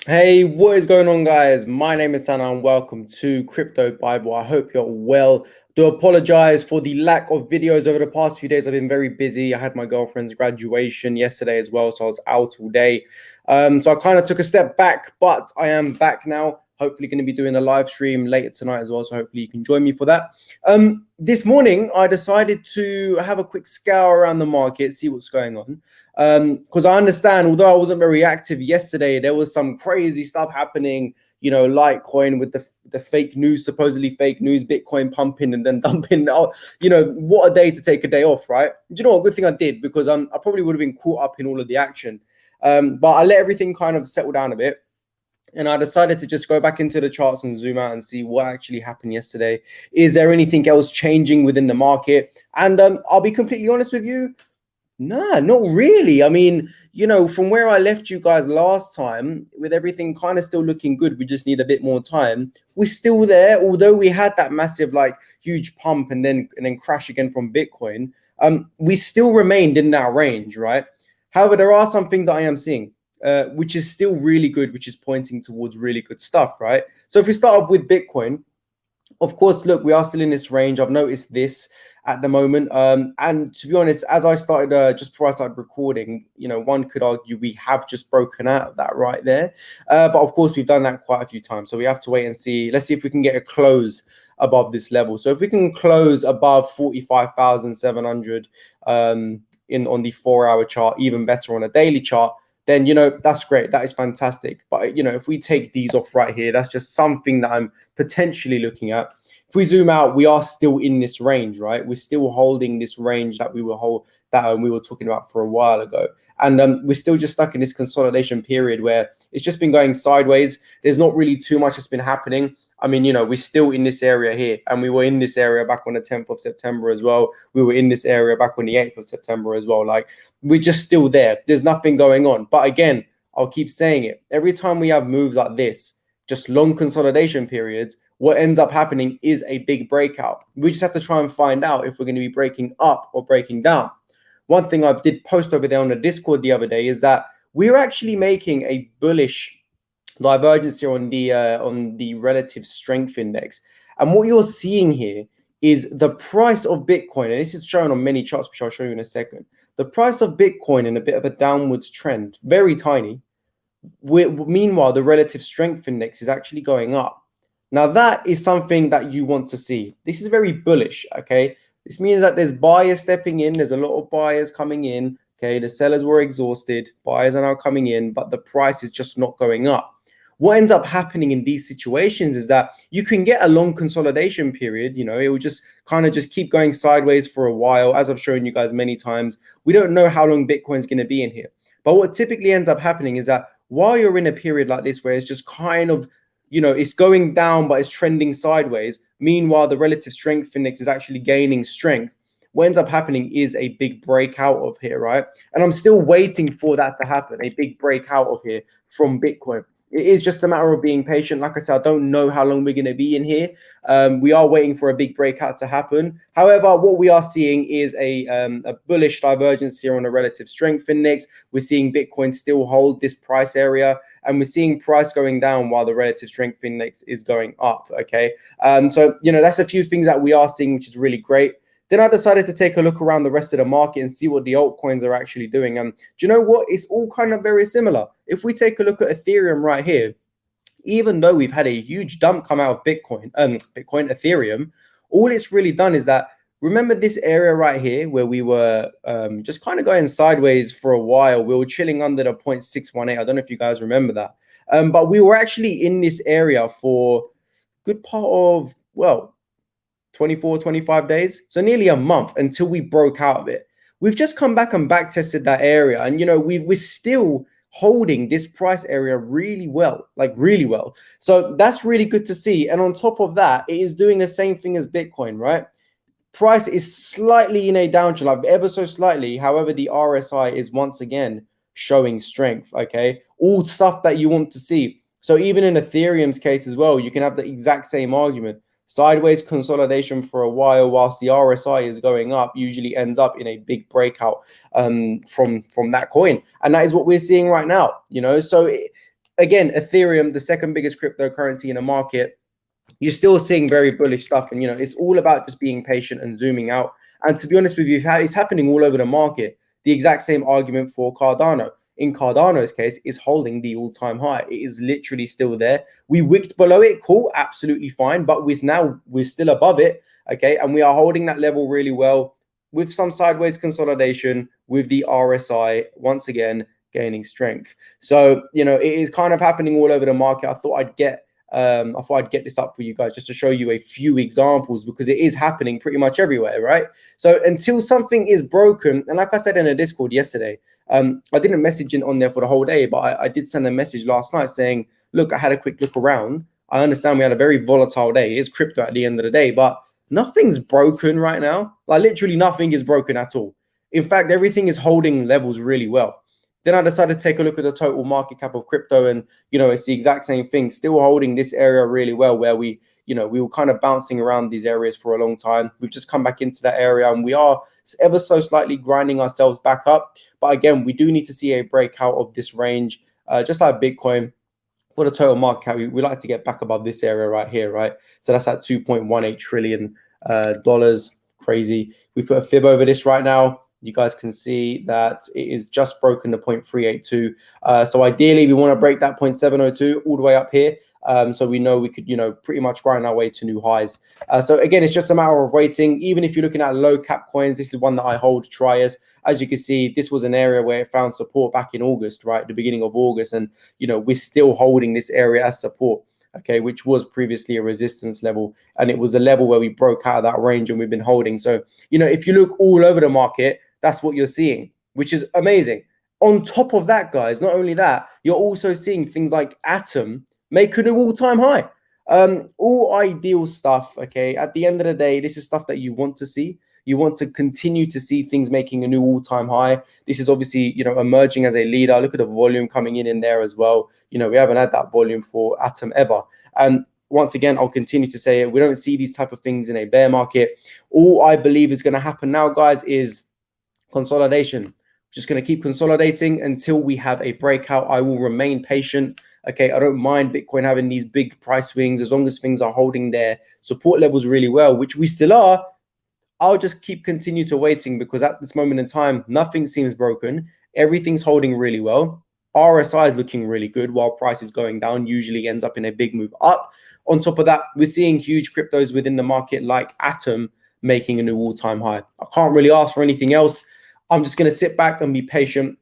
Hey, what is going on, guys? My name is Sana and welcome to Crypto Bible. I hope you're well. Do apologize for the lack of videos over the past few days. I've been very busy. I had my girlfriend's graduation yesterday as well, so I was out all day. So I kind of took a step back, but I am back now. Hopefully, going to be doing a live stream later tonight as well. So hopefully, you can join me for that. This morning, I decided to have a quick scour around the market, see what's going on. Because I understand, although I wasn't very active yesterday, there was some crazy stuff happening. Litecoin with the fake news, supposedly fake news, Bitcoin pumping and then dumping. Oh, what a day to take a day off, right? Do you know what? Good thing I did, because I probably would have been caught up in all of the action. But I let everything kind of settle down a bit. And I decided to just go back into the charts and zoom out and see what actually happened yesterday. Is there anything else changing within the market? And I'll be completely honest with you. Nah, not really. I mean, from where I left you guys last time, with everything kind of still looking good, we just need a bit more time. We're still there, although we had that massive, huge pump and then crash again from Bitcoin. We still remained in that range, right? However, there are some things I am seeing, which is still really good, which is pointing towards really good stuff, right? So if we start off with Bitcoin, of course, look, we are still in this range. I've noticed this at the moment. And to be honest, as I started, just before I started recording, one could argue we have just broken out of that right there. But of course, we've done that quite a few times. So we have to wait and see. Let's see if we can get a close above this level. So if we can close above 45,700 on the 4-hour chart, even better on a daily chart, then that's great. That is fantastic. But if we take these off right here, that's just something that I'm potentially looking at. If we zoom out, we are still in this range, right? We're still holding this range that we were talking about for a while ago. And we're still just stuck in this consolidation period where it's just been going sideways. There's not really too much that's been happening. I mean, we're still in this area here, and we were in this area back on the 10th of September as well. We were in this area back on the 8th of September as well. Like, we're just still there. There's nothing going on. But again, I'll keep saying it. Every time we have moves like this, just long consolidation periods, what ends up happening is a big breakout. We just have to try and find out if we're going to be breaking up or breaking down. One thing I did post over there on the Discord the other day is that we're actually making a bullish divergence here on the relative strength index. And what you're seeing here is the price of Bitcoin, and this is shown on many charts, which I'll show you in a second. The price of Bitcoin in a bit of a downwards trend, very tiny. Meanwhile, the relative strength index is actually going up. Now, that is something that you want to see. This is very bullish, okay? This means that there's buyers stepping in. There's a lot of buyers coming in, okay? The sellers were exhausted. Buyers are now coming in, but the price is just not going up. What ends up happening in these situations is that you can get a long consolidation period. It will just kind of just keep going sideways for a while. As I've shown you guys many times, we don't know how long Bitcoin's going to be in here. But what typically ends up happening is that while you're in a period like this, where it's just kind of, it's going down, but it's trending sideways. Meanwhile, the relative strength index is actually gaining strength. What ends up happening is a big breakout of here, right? And I'm still waiting for that to happen, a big breakout of here from Bitcoin. It is just a matter of being patient. Like I said, I don't know how long we're going to be in here. We are waiting for a big breakout to happen. However, what we are seeing is a bullish divergence here on a relative strength index. We're seeing Bitcoin still hold this price area, and we're seeing price going down while the relative strength index is going up. Okay. So, that's a few things that we are seeing, which is really great. Then I decided to take a look around the rest of the market and see what the altcoins are actually doing. Do you know what? It's all kind of very similar. If we take a look at Ethereum right here, even though we've had a huge dump come out of Ethereum, all it's really done is that, remember this area right here where we were just kind of going sideways for a while. We were chilling under the 0.618. I don't know if you guys remember that. But we were actually in this area for a good part of, 24, 25 days. So nearly a month until we broke out of it. We've just come back and back tested that area. And, we're still holding this price area really well, like really well. So that's really good to see. And on top of that, it is doing the same thing as Bitcoin, right? Price is slightly in a downtrend, like ever so slightly. However, the RSI is once again showing strength, okay? All stuff that you want to see. So even in Ethereum's case as well, you can have the exact same argument. Sideways consolidation for a while whilst the RSI is going up usually ends up in a big breakout from that coin. And that is what we're seeing right now, So again, Ethereum, the second biggest cryptocurrency in the market, you're still seeing very bullish stuff. And, it's all about just being patient and zooming out. And to be honest with you, it's happening all over the market. The exact same argument for Cardano. In Cardano's case, is holding the all-time high. It is literally still there. We wicked below it, cool, absolutely fine. But we're still above it, okay? And we are holding that level really well with some sideways consolidation, with the RSI once again gaining strength. So, it is kind of happening all over the market. I thought I'd get this up for you guys just to show you a few examples, because it is happening pretty much everywhere, right? So until something is broken, and like I said in a Discord yesterday, I didn't message in on there for the whole day, but I did send a message last night saying, look, I had a quick look around. I understand we had a very volatile day. It's crypto at the end of the day, but nothing's broken right now. Like literally nothing is broken at all. In fact, everything is holding levels really well. Then I decided to take a look at the total market cap of crypto, and it's the exact same thing, still holding this area really well, where we were kind of bouncing around these areas for a long time. We've just come back into that area, and we are ever so slightly grinding ourselves back up. But again, we do need to see a breakout of this range, just like Bitcoin. For the total market cap, we like to get back above this area right here, right? So that's at $2.18 trillion dollars. Crazy. We put a fib over this right now. You guys can see that it is just broken the 0.382. So ideally, we want to break that 0.702 all the way up here. So we know we could, pretty much grind our way to new highs. So again, it's just a matter of waiting. Even if you're looking at low cap coins, this is one that I hold, Trias. As you can see, this was an area where it found support back in August, right? The beginning of August. And, we're still holding this area as support, okay, which was previously a resistance level. And it was a level where we broke out of that range and we've been holding. So, if you look all over the market, that's what you're seeing, which is amazing. On top of that, guys, not only that, you're also seeing things like Atom make a new all-time high. All ideal stuff, okay? At the end of the day, this is stuff that you want to see. You want to continue to see things making a new all-time high. This is obviously, emerging as a leader. Look at the volume coming in there as well. We haven't had that volume for Atom ever. And once again, I'll continue to say it. We don't see these type of things in a bear market. All I believe is going to happen now, guys, is consolidation. Just going to keep consolidating until we have a breakout. I will remain patient. Okay, I don't mind Bitcoin having these big price swings as long as things are holding their support levels really well, which we still are. I'll just continue to waiting, because at this moment in time, nothing seems broken. Everything's holding really well. RSI is looking really good while price is going down, usually ends up in a big move up. On top of that, we're seeing huge cryptos within the market like Atom making a new all-time high. I can't really ask for anything else. I'm just going to sit back and be patient.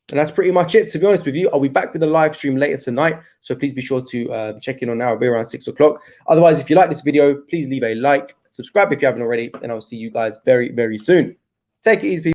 And that's pretty much it, to be honest with you. I'll be back with a live stream later tonight. So please be sure to check in on now. It'll be around 6 o'clock. Otherwise, if you like this video, please leave a like, subscribe if you haven't already, and I'll see you guys very, very soon. Take it easy, people.